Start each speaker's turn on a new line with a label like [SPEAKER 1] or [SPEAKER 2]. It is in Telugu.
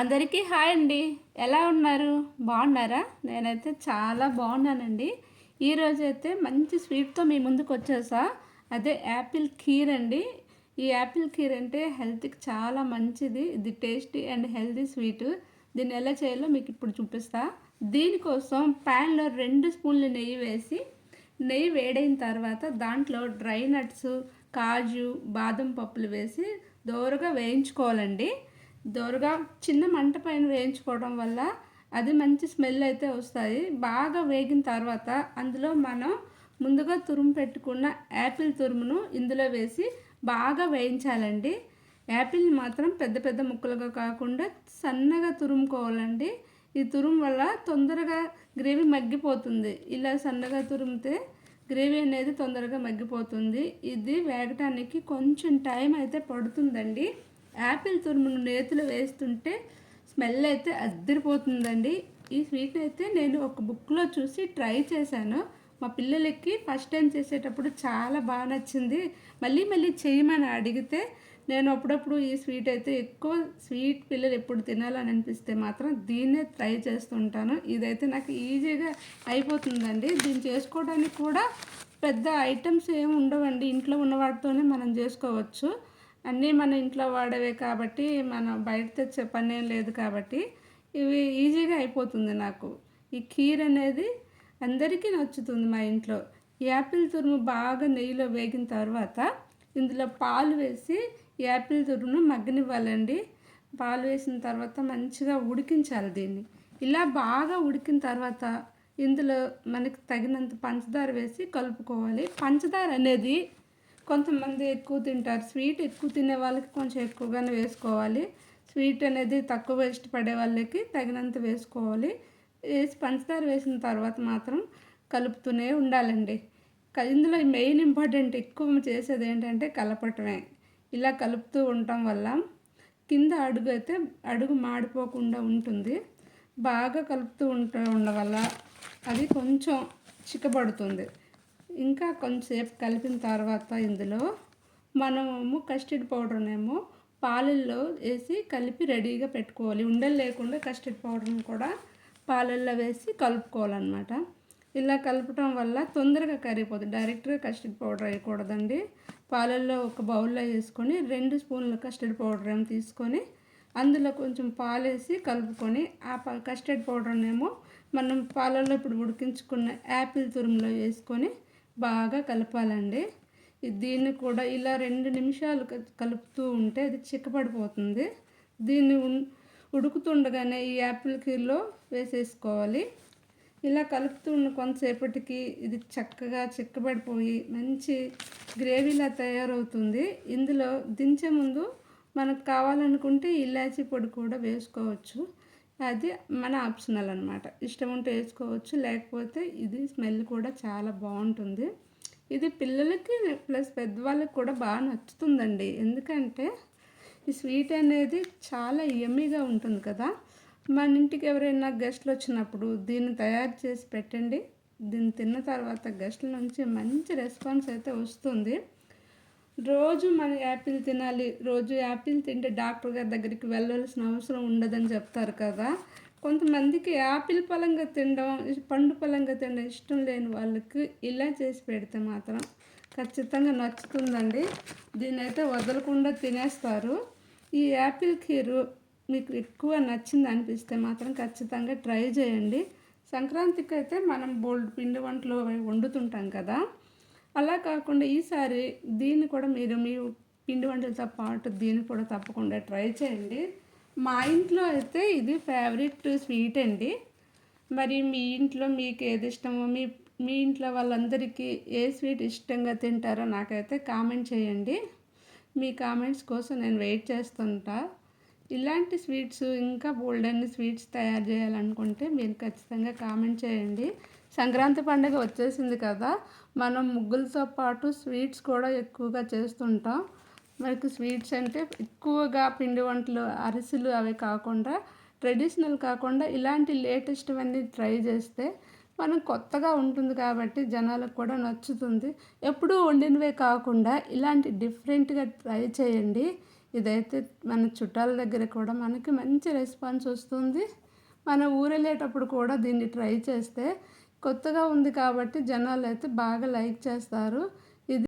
[SPEAKER 1] అందరికీ హాయ్ అండి. ఎలా ఉన్నారు? బాగున్నారా? నేనైతే చాలా బాగున్నానండి. ఈరోజైతే మంచి స్వీట్‌తో మీ ముందుకొచ్చేసా. అదే యాపిల్ ఖీర్ అండి. ఈ యాపిల్ ఖీర్ అంటే హెల్త్‌కి చాలా మంచిది. ఇది టేస్టీ అండ్ హెల్తీ స్వీటు. దీన్ని ఎలా చేయాలో మీకు ఇప్పుడు చూపిస్తా. దీనికోసం ప్యాన్‌లో 2 స్పూన్లు నెయ్యి వేసి, నెయ్యి వేడైన తర్వాత దాంట్లో డ్రై నట్స్, కాజు, బాదం పప్పులు వేసి దోరగా వేయించుకోవాలండి. దోరగా చిన్న మంట పైన వేయించుకోవడం వల్ల అది మంచి స్మెల్ అయితే వస్తాయి. బాగా వేగిన తర్వాత అందులో మనం ముందుగా తురుము పెట్టుకున్న యాపిల్ తురుమును ఇందులో వేసి బాగా వేయించాలండి. యాపిల్ని మాత్రం పెద్ద పెద్ద ముక్కలుగా కాకుండా సన్నగా తురుముకోవాలండి. ఈ తురుము వల్ల తొందరగా గ్రేవీ మగ్గిపోతుంది. ఇలా సన్నగా తురిమితే గ్రేవీ అనేది తొందరగా మగ్గిపోతుంది. ఇది వేగటానికి కొంచెం టైం అయితే పడుతుందండి. యాపిల్ తురుమును నేతిలో వేస్తుంటే స్మెల్ అయితే అద్దరిపోతుందండి. ఈ స్వీట్ అయితే నేను ఒక బుక్లో చూసి ట్రై చేశాను. మా పిల్లలకి ఫస్ట్ టైం చేసేటప్పుడు చాలా బాగా నచ్చింది. మళ్ళీ మళ్ళీ చేయమని అడిగితే నేను అప్పుడప్పుడు ఈ స్వీట్ అయితే ఎక్కువ స్వీట్ పిల్లలు ఎప్పుడు తినాలని అనిపిస్తే మాత్రం దీన్నే ట్రై చేస్తుంటాను. ఇదైతే నాకు ఈజీగా అయిపోతుందండి. దీన్ని చేసుకోవడానికి కూడా పెద్ద ఐటమ్స్ ఏమి ఉండవండి. ఇంట్లో ఉన్న వాటితోనే మనం చేసుకోవచ్చు. అన్నీ మన ఇంట్లో వాడేవే కాబట్టి మనం బయట తెచ్చే పని ఏం లేదు కాబట్టి ఇవి ఈజీగా అయిపోతుంది నాకు. ఈ ఖీర్ అనేది అందరికీ నచ్చుతుంది మా ఇంట్లో. యాపిల్ తురుము బాగా నెయ్యిలో వేగిన తర్వాత ఇందులో పాలు వేసి యాపిల్ తురుమును మగ్గనివ్వాలండి. పాలు వేసిన తర్వాత మంచిగా ఉడికించాలి దీన్ని. ఇలా బాగా ఉడికిన తర్వాత ఇందులో మనకి తగినంత పంచదార వేసి కలుపుకోవాలి. పంచదార అనేది కొంతమంది ఎక్కువ తింటారు. స్వీట్ ఎక్కువ తినే వాళ్ళకి కొంచెం ఎక్కువగానే వేసుకోవాలి. స్వీట్ అనేది తక్కువ ఇష్టపడే వాళ్ళకి తగినంత వేసుకోవాలి. వేసి పంచదార వేసిన తర్వాత మాత్రం కలుపుతూనే ఉండాలండి. ఇందులో మెయిన్ ఇంపార్టెంట్ ఎక్కువ చేసేది ఏంటంటే కలపటమే. ఇలా కలుపుతూ ఉండటం వల్ల కింద అడుగు అయితే అడుగు మాడిపోకుండా ఉంటుంది. బాగా కలుపుతూ ఉండడం వల్ల అది కొంచెం చిక్కబడుతుంది. ఇంకా కొంచెంసేపు కలిపిన తర్వాత ఇందులో మనము కస్టర్డ్ పౌడర్నేమో పాలల్లో వేసి కలిపి రెడీగా పెట్టుకోవాలి. ఉండలు లేకుండా కస్టర్డ్ పౌడర్ని కూడా పాలల్లో వేసి కలుపుకోవాలన్నమాట. ఇలా కలపటం వల్ల తొందరగా కరిగిపోతుంది. డైరెక్ట్గా కస్టర్డ్ పౌడర్ వేయకూడదండి. పాలల్లో ఒక బౌల్లో వేసుకొని 2 స్పూన్ల కస్టర్డ్ పౌడర్ ఏమో తీసుకొని అందులో కొంచెం పాలు వేసి కలుపుకొని ఆ కస్టర్డ్ పౌడర్నేమో మనం పాలల్లో ఇప్పుడు ఉడికించుకున్న యాపిల్ తురుములో వేసుకొని బాగా కలపాలండి. దీన్ని కూడా ఇలా 2 నిమిషాలు కలుపుతూ ఉంటే అది చిక్కబడిపోతుంది. దీన్ని ఉడుకుతుండగానే ఈ యాపిల్ కీర్లో వేసేసుకోవాలి. ఇలా కలుపుతున్న కొంతసేపటికి ఇది చక్కగా చిక్కబడిపోయి మంచి గ్రేవీలా తయారవుతుంది. ఇందులో దించే ముందు మనకు కావాలనుకుంటే ఇలాచీ పొడి కూడా వేసుకోవచ్చు. అది మన ఆప్షనల్ అనమాట. ఇష్టం ఉంటే వేసుకోవచ్చు, లేకపోతే ఇది స్మెల్ కూడా చాలా బాగుంటుంది. ఇది పిల్లలకి ప్లస్ పెద్దవాళ్ళకి కూడా బాగా నచ్చుతుందండి. ఎందుకంటే ఈ స్వీట్ అనేది చాలా యమ్మీగా ఉంటుంది కదా. మన ఇంటికి ఎవరైనా గెస్ట్లు వచ్చినప్పుడు దీన్ని తయారు చేసి పెట్టండి. దీన్ని తిన్న తర్వాత గెస్ట్ల నుంచి మంచి రెస్పాన్స్ అయితే వస్తుంది. రోజు మన యాపిల్ తినాలి, రోజు యాపిల్ తింటే డాక్టర్ గారి దగ్గరికి వెళ్ళవలసిన అవసరం ఉండదని చెప్తారు కదా. కొంతమందికి యాపిల్ పలంగా తినడం, పండు పలంగా తినడం ఇష్టం లేని వాళ్ళకి ఇలా చేసి పెడితే మాత్రం ఖచ్చితంగా నచ్చుతుందండి. దీన్ని అయితే వదలకుండా తినేస్తారు. ఈ యాపిల్ ఖీరు మీకు ఎక్కువ నచ్చింది అనిపిస్తే మాత్రం ఖచ్చితంగా ట్రై చేయండి. సంక్రాంతికి అయితే మనం బోల్డ్ పిండి వంటలు వండుతుంటాం కదా. అలా కాకుండా ఈసారి దీన్ని కూడా మీరు మీ పిండి వంటలతో పాటు దీన్ని కూడా తప్పకుండా ట్రై చేయండి. మా ఇంట్లో అయితే ఇది ఫేవరెట్ స్వీట్ అండి. మరి మీ ఇంట్లో మీకు ఏది ఇష్టమో, మీ మీ ఇంట్లో వాళ్ళందరికీ ఏ స్వీట్ ఇష్టంగా తింటారో నాకైతే కామెంట్ చేయండి. మీ కామెంట్స్ కోసం నేను వెయిట్ చేస్తుంటా. ఇలాంటి స్వీట్స్ ఇంకా బోల్డన్ని స్వీట్స్ తయారు చేయాలనుకుంటే మీరు ఖచ్చితంగా కామెంట్ చేయండి. సంక్రాంతి పండుగ వచ్చేసింది కదా, మనం ముగ్గులతో పాటు స్వీట్స్ కూడా ఎక్కువగా చేస్తుంటాం. మనకి స్వీట్స్ అంటే ఎక్కువగా పిండి వంటలు, అరిసెలు అవి కాకుండా ట్రెడిషనల్ కాకుండా ఇలాంటి లేటెస్ట్ అన్నీ ట్రై చేస్తే మనం కొత్తగా ఉంటుంది కాబట్టి జనాలకు కూడా నచ్చుతుంది. ఎప్పుడూ వండినవే కాకుండా ఇలాంటి డిఫరెంట్గా ట్రై చేయండి. ఇదైతే మన చుట్టాల దగ్గర కూడా మనకి మంచి రెస్పాన్స్ వస్తుంది. మన ఊరెళ్ళేటప్పుడు కూడా దీన్ని ట్రై చేస్తే కొత్తగా ఉంది కాబట్టి జనాలైతే బాగా లైక్ చేస్తారు.